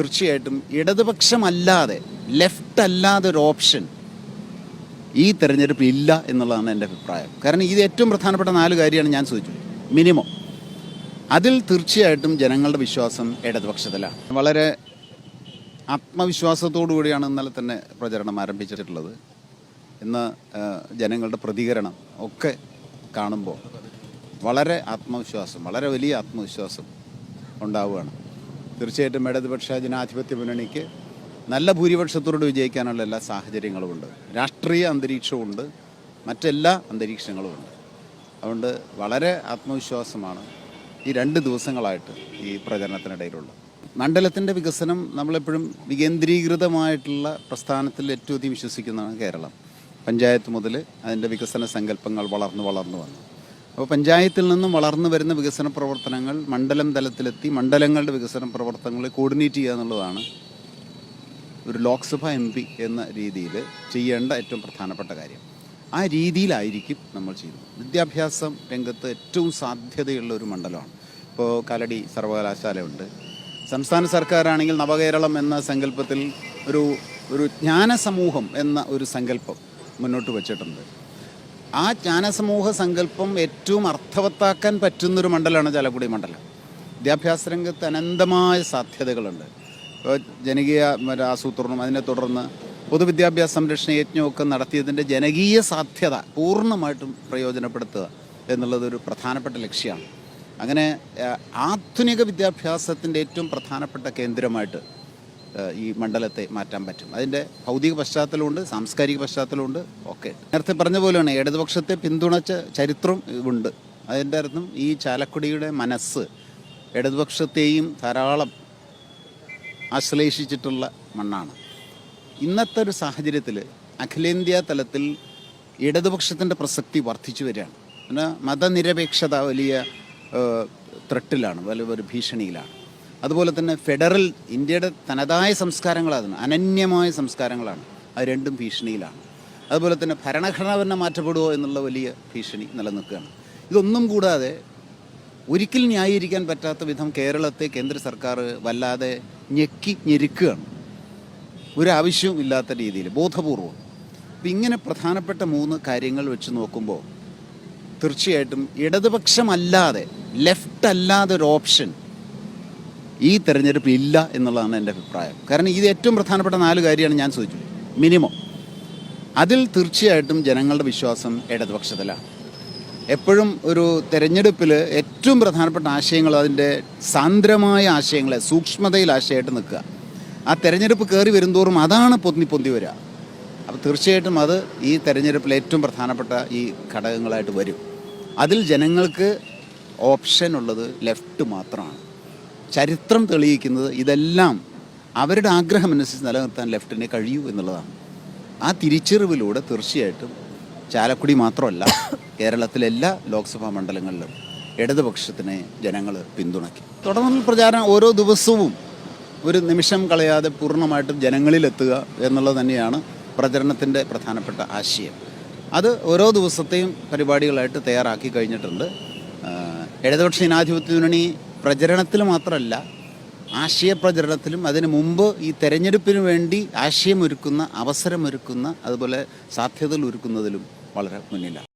തീർച്ചയായിട്ടും ഇടതുപക്ഷമല്ലാതെ ലെഫ്റ്റ് അല്ലാതെ ഒരു ഓപ്ഷൻ ഈ തെരഞ്ഞെടുപ്പിൽ ഇല്ല എന്നുള്ളതാണ് എൻ്റെ അഭിപ്രായം. കാരണം ഇത് ഏറ്റവും പ്രധാനപ്പെട്ട 4 കാര്യമാണ് ഞാൻ സൂചിപ്പിച്ചത് മിനിമം. അതിൽ തീർച്ചയായിട്ടും ജനങ്ങളുടെ വിശ്വാസം ഇടതുപക്ഷത്തിലാണ്. വളരെ ആത്മവിശ്വാസത്തോടു കൂടിയാണ് ഇന്നലെ തന്നെ പ്രചരണം ആരംഭിച്ചിട്ടുള്ളത്. ഇന്ന് ജനങ്ങളുടെ പ്രതികരണം ഒക്കെ കാണുമ്പോൾ വളരെ ആത്മവിശ്വാസം, വളരെ വലിയ ആത്മവിശ്വാസം ഉണ്ടാവുകയാണ്. തീർച്ചയായിട്ടും ഇടതുപക്ഷ ജനാധിപത്യ മുന്നണിക്ക് നല്ല ഭൂരിപക്ഷത്തോട് വിജയിക്കാനുള്ള എല്ലാ സാഹചര്യങ്ങളുമുണ്ട്. രാഷ്ട്രീയ അന്തരീക്ഷമുണ്ട്, മറ്റെല്ലാ അന്തരീക്ഷങ്ങളുമുണ്ട്. അതുകൊണ്ട് വളരെ ആത്മവിശ്വാസമാണ് ഈ 2 ദിവസങ്ങളായിട്ട് ഈ പ്രചരണത്തിനിടയിലുള്ളത്. മണ്ഡലത്തിൻ്റെ വികസനം നമ്മളെപ്പോഴും വികേന്ദ്രീകൃതമായിട്ടുള്ള പ്രസ്ഥാനത്തിൽ ഏറ്റവും അധികം വിശ്വസിക്കുന്നതാണ് കേരളം. പഞ്ചായത്ത് മുതൽ അതിൻ്റെ വികസന സങ്കല്പങ്ങൾ വളർന്നു വന്നു. അപ്പോൾ പഞ്ചായത്തിൽ നിന്നും വളർന്നു വരുന്ന വികസന പ്രവർത്തനങ്ങൾ മണ്ഡലം തലത്തിലെത്തി മണ്ഡലങ്ങളുടെ വികസന പ്രവർത്തനങ്ങൾ കോർഡിനേറ്റ് ചെയ്യുക എന്നുള്ളതാണ് ഒരു ലോക്സഭ MP എന്ന രീതിയിൽ ചെയ്യേണ്ട ഏറ്റവും പ്രധാനപ്പെട്ട കാര്യം. ആ രീതിയിലായിരിക്കും നമ്മൾ ചെയ്യുന്നത്. വിദ്യാഭ്യാസം രംഗത്ത് ഏറ്റവും സാധ്യതയുള്ള ഒരു മണ്ഡലമാണ്. ഇപ്പോൾ കാലടി സർവകലാശാലയുണ്ട്. സംസ്ഥാന സർക്കാരാണെങ്കിൽ നവകേരളം എന്ന സങ്കല്പത്തിൽ ഒരു ജ്ഞാനസമൂഹം എന്ന ഒരു സങ്കല്പം മുന്നോട്ട് വച്ചിട്ടുണ്ട്. ആ ജ്ഞാനസമൂഹ സങ്കല്പം ഏറ്റവും അർത്ഥവത്താക്കാൻ പറ്റുന്നൊരു മണ്ഡലമാണ് ചാലക്കുടി മണ്ഡലം. വിദ്യാഭ്യാസ രംഗത്ത് അനന്തമായ സാധ്യതകളുണ്ട്. ഇപ്പോൾ ജനകീയ ആസൂത്രണം, അതിനെ തുടർന്ന് പൊതുവിദ്യാഭ്യാസ സംരക്ഷണ യജ്ഞമൊക്കെ നടത്തിയതിൻ്റെ ജനകീയ സാധ്യത പൂർണ്ണമായിട്ടും പ്രയോജനപ്പെടുത്തുക എന്നുള്ളതൊരു പ്രധാനപ്പെട്ട ലക്ഷ്യമാണ്. അങ്ങനെ ആധുനിക വിദ്യാഭ്യാസത്തിൻ്റെ ഏറ്റവും പ്രധാനപ്പെട്ട കേന്ദ്രമായിട്ട് ഈ മണ്ഡലത്തെ മാറ്റാൻ പറ്റും. അതിൻ്റെ ഭൗതിക പശ്ചാത്തലമുണ്ട്, സാംസ്കാരിക പശ്ചാത്തലമുണ്ട് ഒക്കെ. നേരത്തെ പറഞ്ഞ പോലെയാണ് ഇടതുപക്ഷത്തെ പിന്തുണച്ച ചരിത്രം ഉണ്ട്. അതിൻ്റെ അർത്ഥം ഈ ചാലക്കുടിയുടെ മനസ്സ് ഇടതുപക്ഷത്തെയും ധാരാളം ആശ്ലേഷിച്ചിട്ടുള്ള മണ്ണാണ്. ഇന്നത്തെ ഒരു സാഹചര്യത്തിൽ അഖിലേന്ത്യാ തലത്തിൽ ഇടതുപക്ഷത്തിൻ്റെ പ്രസക്തി വർദ്ധിച്ചു വരികയാണ്. പിന്നെ മതനിരപേക്ഷത വലിയ ത്രെട്ടിലാണ്, വലിയൊരു ഭീഷണിയിലാണ്. അതുപോലെ തന്നെ ഫെഡറൽ ഇന്ത്യയുടെ തനതായ സംസ്കാരങ്ങളാണ്, അനന്യമായ സംസ്കാരങ്ങളാണ്, അത് രണ്ടും ഭീഷണിയിലാണ്. അതുപോലെ തന്നെ ഭരണഘടന തന്നെ മാറ്റപ്പെടുമോ എന്നുള്ള വലിയ ഭീഷണി നിലനിൽക്കുകയാണ്. ഇതൊന്നും കൂടാതെ ഒരിക്കലും ന്യായീകരിക്കാൻ പറ്റാത്ത വിധം കേരളത്തെ കേന്ദ്ര സർക്കാർ വല്ലാതെ ഞെരുക്കുകയാണ്, ഒരാവശ്യവും ഇല്ലാത്ത രീതിയിൽ ബോധപൂർവം. അപ്പം ഇങ്ങനെ പ്രധാനപ്പെട്ട 3 കാര്യങ്ങൾ വെച്ച് നോക്കുമ്പോൾ തീർച്ചയായിട്ടും ഇടതുപക്ഷമല്ലാതെ ലെഫ്റ്റ് അല്ലാതെ ഒരു ഓപ്ഷൻ ഈ തെരഞ്ഞെടുപ്പിൽ ഇല്ല എന്നുള്ളതാണ് എൻ്റെ അഭിപ്രായം. കാരണം ഇത് ഏറ്റവും പ്രധാനപ്പെട്ട 4 കാര്യമാണ് ഞാൻ സൂചിപ്പിച്ചത് മിനിമം. അതിൽ തീർച്ചയായിട്ടും ജനങ്ങളുടെ വിശ്വാസം ഇടതുപക്ഷത്തിലാണ്. എപ്പോഴും ഒരു തെരഞ്ഞെടുപ്പിൽ ഏറ്റവും പ്രധാനപ്പെട്ട ആശയങ്ങൾ, അതിൻ്റെ സാന്ദ്രമായ ആശയങ്ങളെ സൂക്ഷ്മതയിൽ ആശയമായിട്ട് നിൽക്കുക. ആ തെരഞ്ഞെടുപ്പ് കയറി വരുന്തോറും അതാണ് പൊന്തി വരിക. അപ്പോൾ തീർച്ചയായിട്ടും അത് ഈ തെരഞ്ഞെടുപ്പിൽ ഏറ്റവും പ്രധാനപ്പെട്ട ഈ ഘടകങ്ങളായിട്ട് വരും. അതിൽ ജനങ്ങൾക്ക് ഓപ്ഷൻ ഉള്ളത് ലെഫ്റ്റ് മാത്രമാണ്. ചരിത്രം തെളിയിക്കുന്നത് ഇതെല്ലാം അവരുടെ ആഗ്രഹമനുസരിച്ച് നിലനിർത്താൻ ലെഫ്റ്റിനെ കഴിയൂ എന്നുള്ളതാണ്. ആ തിരിച്ചറിവിലൂടെ തീർച്ചയായിട്ടും ചാലക്കുടി മാത്രമല്ല കേരളത്തിലെ എല്ലാ ലോക്സഭാ മണ്ഡലങ്ങളിലും ഇടതുപക്ഷത്തിനെ ജനങ്ങൾ പിന്തുണയ്ക്കും. തുടർന്നുള്ള പ്രചാരണം ഓരോ ദിവസവും ഒരു നിമിഷം കളയാതെ പൂർണ്ണമായിട്ടും ജനങ്ങളിലെത്തുക എന്നുള്ളത് തന്നെയാണ് പ്രചരണത്തിൻ്റെ പ്രധാനപ്പെട്ട ആശയം. അത് ഓരോ ദിവസത്തെയും പരിപാടികളായിട്ട് തയ്യാറാക്കി കഴിഞ്ഞിട്ടുണ്ട്. ഇടതുപക്ഷ ജനാധിപത്യ മുന്നണി പ്രചരണത്തിൽ മാത്രമല്ല, ആശയപ്രചരണത്തിലും അതിനു മുമ്പ് ഈ തെരഞ്ഞെടുപ്പിന് വേണ്ടി ആശയമൊരുക്കുന്ന, അവസരമൊരുക്കുന്ന, അതുപോലെ സാധ്യതകൾ ഒരുക്കുന്നതിലും വളരെ മുന്നിലാണ്.